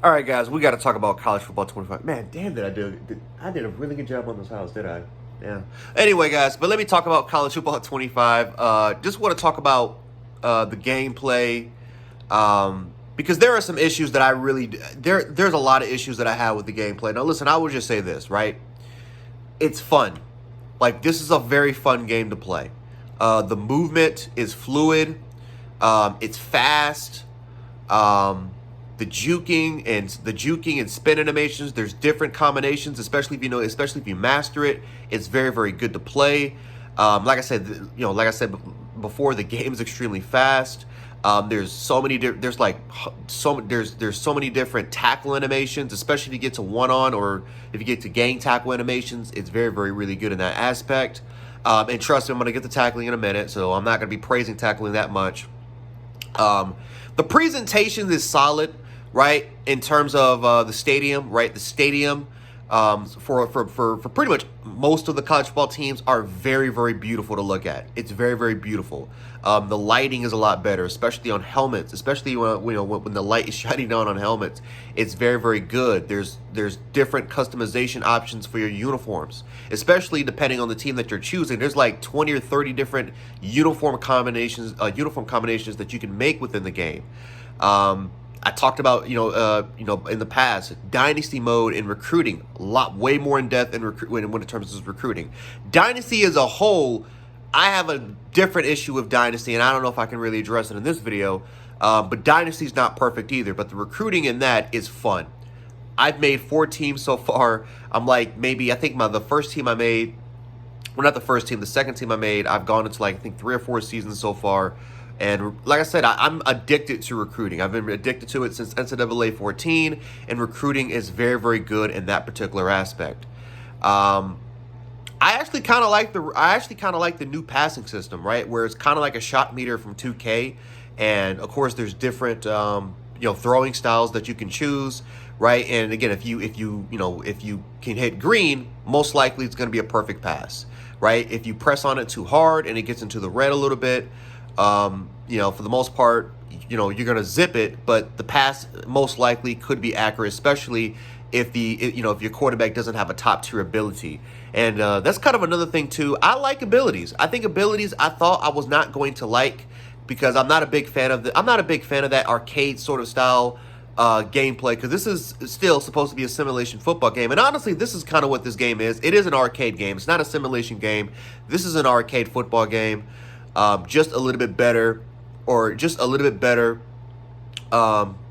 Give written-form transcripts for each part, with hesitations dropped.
All right, guys, we got to talk about college football 25. Man, damn, I did a really good job on this house, did I? Yeah. Anyway, guys, but let me talk about college football 25. Just want to talk about the gameplay, because there are some issues that I really there's a lot of issues that I have with the gameplay. Now, listen, I will just say this, right? It's fun. Like, this is a very fun game to play. The movement is fluid. It's fast. Um, the juking and spin animations. There's different combinations, especially if you master it. It's very, very good to play. Like I said before, the game is extremely fast. There's so many. There's like there's so many different tackle animations, especially if you get to one on or if you get to gang tackle animations. It's very, very, really good in that aspect. And trust me, I'm going to get to tackling in a minute, so I'm not going to be praising tackling that much. Um, the presentation is solid, right? In terms of the stadium, right? The stadium for pretty much most of the college football teams are very, very beautiful to look at. It's very, very beautiful. The lighting is a lot better, especially on helmets. Especially when the light is shining down on helmets, it's very, very good. There's different customization options for your uniforms, especially depending on the team that you're choosing. There's like 20 or 30 different uniform combinations that you can make within the game. I talked about in the past dynasty mode in recruiting, way more in depth when it comes to recruiting. Dynasty as a whole, I have a different issue with Dynasty, and I don't know if I can really address it in this video. But Dynasty's not perfect either. But the recruiting in that is fun. I've made 4 teams so far. I'm like I think the first team I made, well, not the first team, the second team I made, I've gone into like I think 3 or 4 seasons so far. And like I said, I'm addicted to recruiting. I've been addicted to it since NCAA 14, and recruiting is very, very good in that particular aspect. I actually kind of like the new passing system, right? Where it's kind of like a shot meter from 2K, and of course there's different throwing styles that you can choose, right? And again, if you can hit green, most likely it's going to be a perfect pass, right? If you press on it too hard and it gets into the red a little bit, for the most part, you're going to zip it, but the pass most likely could be accurate, especially if if your quarterback doesn't have a top tier ability. And that's kind of another thing too. I like abilities. I think abilities I thought I was not going to like, because I'm not a big fan of that arcade sort of style gameplay, because this is still supposed to be a simulation football game. And honestly, this is kind of what this game is. It is an arcade game. It's not a simulation game. This is an arcade football game. Just a little bit better,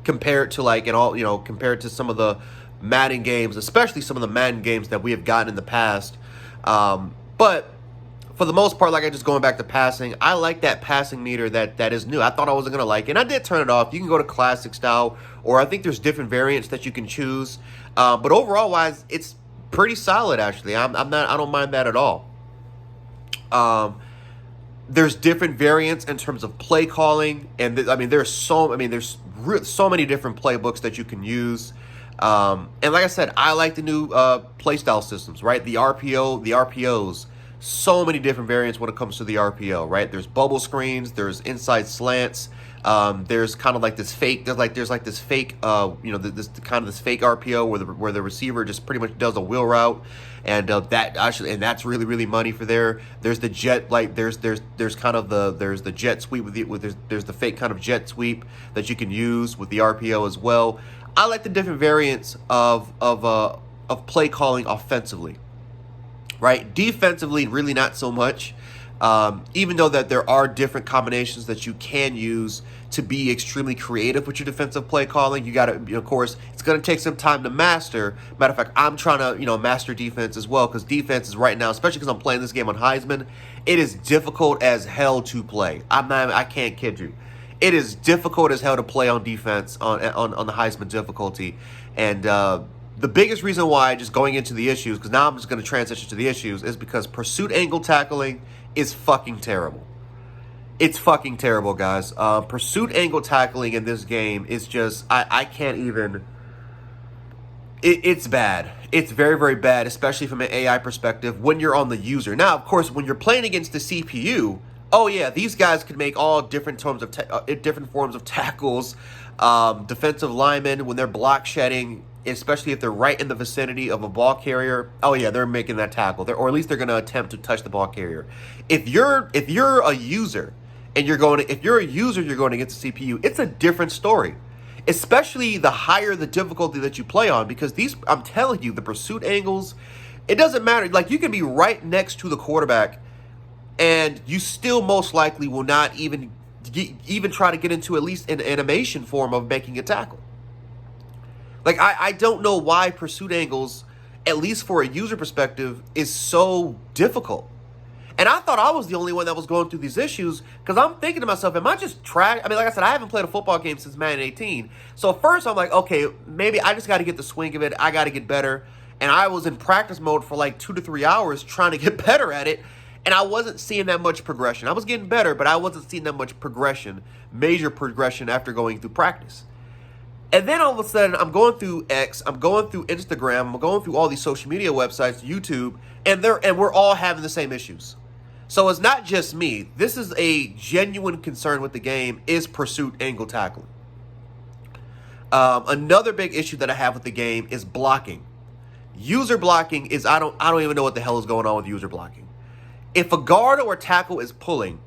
compared to compared to some of the Madden games, especially some of the Madden games that we have gotten in the past. But for the most part, like, I just going back to passing, I like that passing meter that is new. I thought I wasn't gonna like it, and I did turn it off. You can go to classic style, or I think there's different variants that you can choose. But overall wise, it's pretty solid actually. I don't mind that at all. There's different variants in terms of play calling, and there's so many different playbooks that you can use. And like I said, I like the new play style systems, right? The RPOs, so many different variants when it comes to the RPO, right? There's bubble screens, there's inside slants. There's kind of like this fake. There's this fake. This fake RPO where the receiver just pretty much does a wheel route, and that's really, really money for there. There's the jet. There's the jet sweep there's the fake kind of jet sweep that you can use with the RPO as well. I like the different variants of play calling offensively. Right, defensively, really not so much. Even though that there are different combinations that you can use to be extremely creative with your defensive play calling, you got to, of course, it's going to take some time to master. Matter of fact, I'm trying to, master defense as well, because defense is right now, especially because I'm playing this game on Heisman, it is difficult as hell to play. I can't kid you. It is difficult as hell to play on defense on the Heisman difficulty, and the biggest reason why, just going into the issues, because now I'm just going to transition to the issues, is because pursuit angle tackling is fucking terrible. It's fucking terrible, guys. Pursuit angle tackling in this game is just, I can't even, it's bad. It's very, very bad, especially from an AI perspective when you're on the user. Now, of course, when you're playing against the CPU, oh yeah, these guys can make all different forms of tackles. Defensive linemen, when they're block shedding, especially if they're right in the vicinity of a ball carrier, oh yeah, they're making that tackle. Or at least they're going to attempt to touch the ball carrier. If you're a user and you're going against the CPU, it's a different story. Especially the higher the difficulty that you play on, because I'm telling you, the pursuit angles, it doesn't matter. Like, you can be right next to the quarterback and you still most likely will not even try to get into at least an animation form of making a tackle. Like, I don't know why pursuit angles, at least for a user perspective, is so difficult. And I thought I was the only one that was going through these issues, because I'm thinking to myself, am I just trash? I mean, like I said, I haven't played a football game since Madden 18. So first I'm like, okay, maybe I just got to get the swing of it. I got to get better. And I was in practice mode for like 2 to 3 hours trying to get better at it. And I wasn't seeing that much progression. I was getting better, but I wasn't seeing that much progression, major progression after going through practice. And then all of a sudden, I'm going through X, I'm going through Instagram, I'm going through all these social media websites, YouTube, and we're all having the same issues. So it's not just me. This is a genuine concern with the game, is pursuit angle tackling. Another big issue that I have with the game is blocking. User blocking is, I don't even know what the hell is going on with user blocking. If a guard or a tackle is pulling,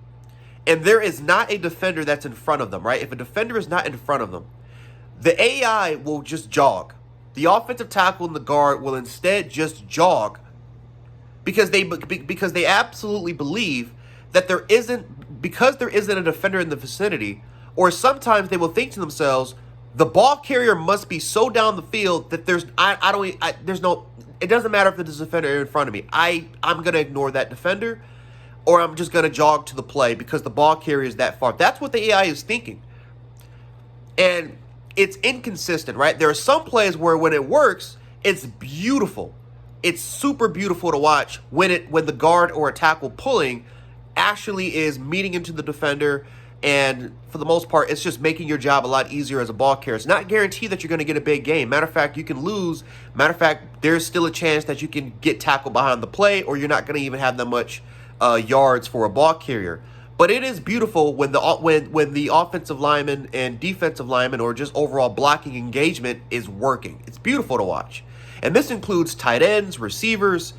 and there is not a defender that's in front of them, right? If a defender is not in front of them, the AI will just jog. The offensive tackle and the guard will instead just jog because they absolutely believe that there isn't a defender in the vicinity, or sometimes they will think to themselves, the ball carrier must be so down the field that it doesn't matter if there's a defender in front of me. I'm going to ignore that defender, or I'm just going to jog to the play because the ball carrier is that far. That's what the AI is thinking. And it's inconsistent, right? There are some plays where when it works, it's beautiful. It's super beautiful to watch when the guard or a tackle pulling actually is meeting into the defender, and for the most part, it's just making your job a lot easier as a ball carrier. It's not guaranteed that you're going to get a big game. Matter of fact, you can lose. Matter of fact, there's still a chance that you can get tackled behind the play, or you're not going to even have that much yards for a ball carrier. But it is beautiful when the offensive lineman and defensive lineman, or just overall blocking engagement, is working. It's beautiful to watch. And this includes tight ends, receivers,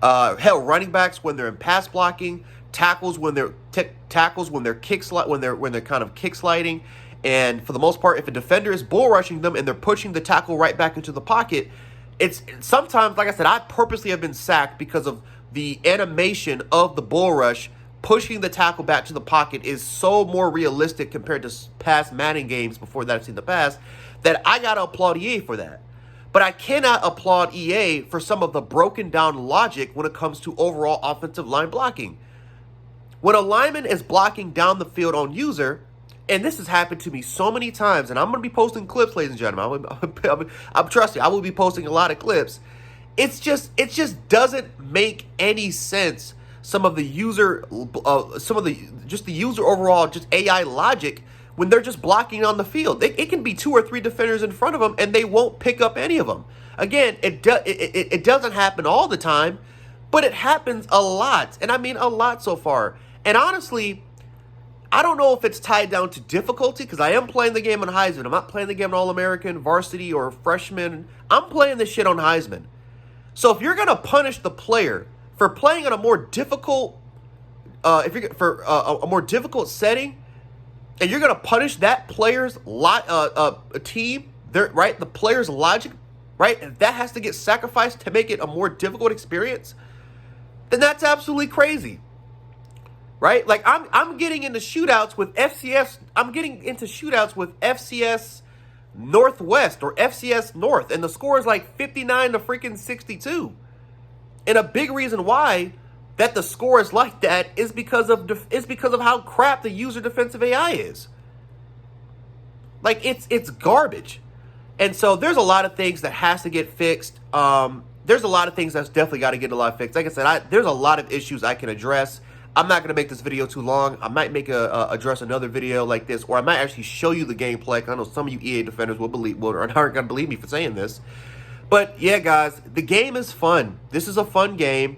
running backs when they're in pass blocking, tackles when they're kind of kick sliding, and for the most part, if a defender is bull rushing them and they're pushing the tackle right back into the pocket, it's sometimes, like I said, I purposely have been sacked because of the animation of the bull rush. Pushing the tackle back to the pocket is so more realistic compared to past Madden games before that I've seen the past, that I gotta applaud EA for that. But I cannot applaud EA for some of the broken down logic when it comes to overall offensive line blocking. When a lineman is blocking down the field on user, and this has happened to me so many times, and I'm going to be posting clips, ladies and gentlemen. I'm trust you, I will be posting a lot of clips. It just doesn't make any sense. Some of the user overall, just AI logic, when they're just blocking on the field. It can be 2 or 3 defenders in front of them, and they won't pick up any of them. Again, it doesn't happen all the time, but it happens a lot. And I mean a lot so far. And honestly, I don't know if it's tied down to difficulty, because I am playing the game on Heisman. I'm not playing the game on All-American, varsity, or freshman. I'm playing this shit on Heisman. So if you're going to punish the player for playing on a more difficult, a more difficult setting, and you're going to punish that player's team, right? The player's logic, right? If that has to get sacrificed to make it a more difficult experience, then that's absolutely crazy, right? Like I'm getting into shootouts with FCS. I'm getting into shootouts with FCS Northwest or FCS North, and the score is like 59 to freaking 62. And a big reason why that the score is like that is because of how crap the user defensive AI is. Like, it's garbage. And so there's a lot of things that has to get fixed. There's a lot of things that's definitely got to get a lot fixed. Like I said, there's a lot of issues I can address. I'm not going to make this video too long. I might address another video like this, or I might actually show you the gameplay. I know some of you EA defenders aren't going to believe me for saying this. But yeah, guys, the game is fun. This is a fun game.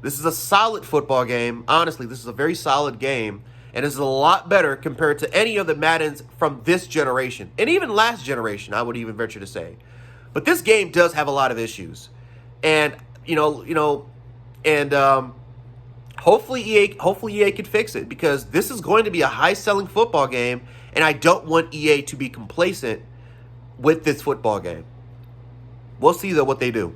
This is a solid football game. Honestly, this is a very solid game. And it's a lot better compared to any of the Maddens from this generation. And even last generation, I would even venture to say. But this game does have a lot of issues. And, hopefully EA can fix it, because this is going to be a high-selling football game, and I don't want EA to be complacent with this football game. We'll see, though, what they do.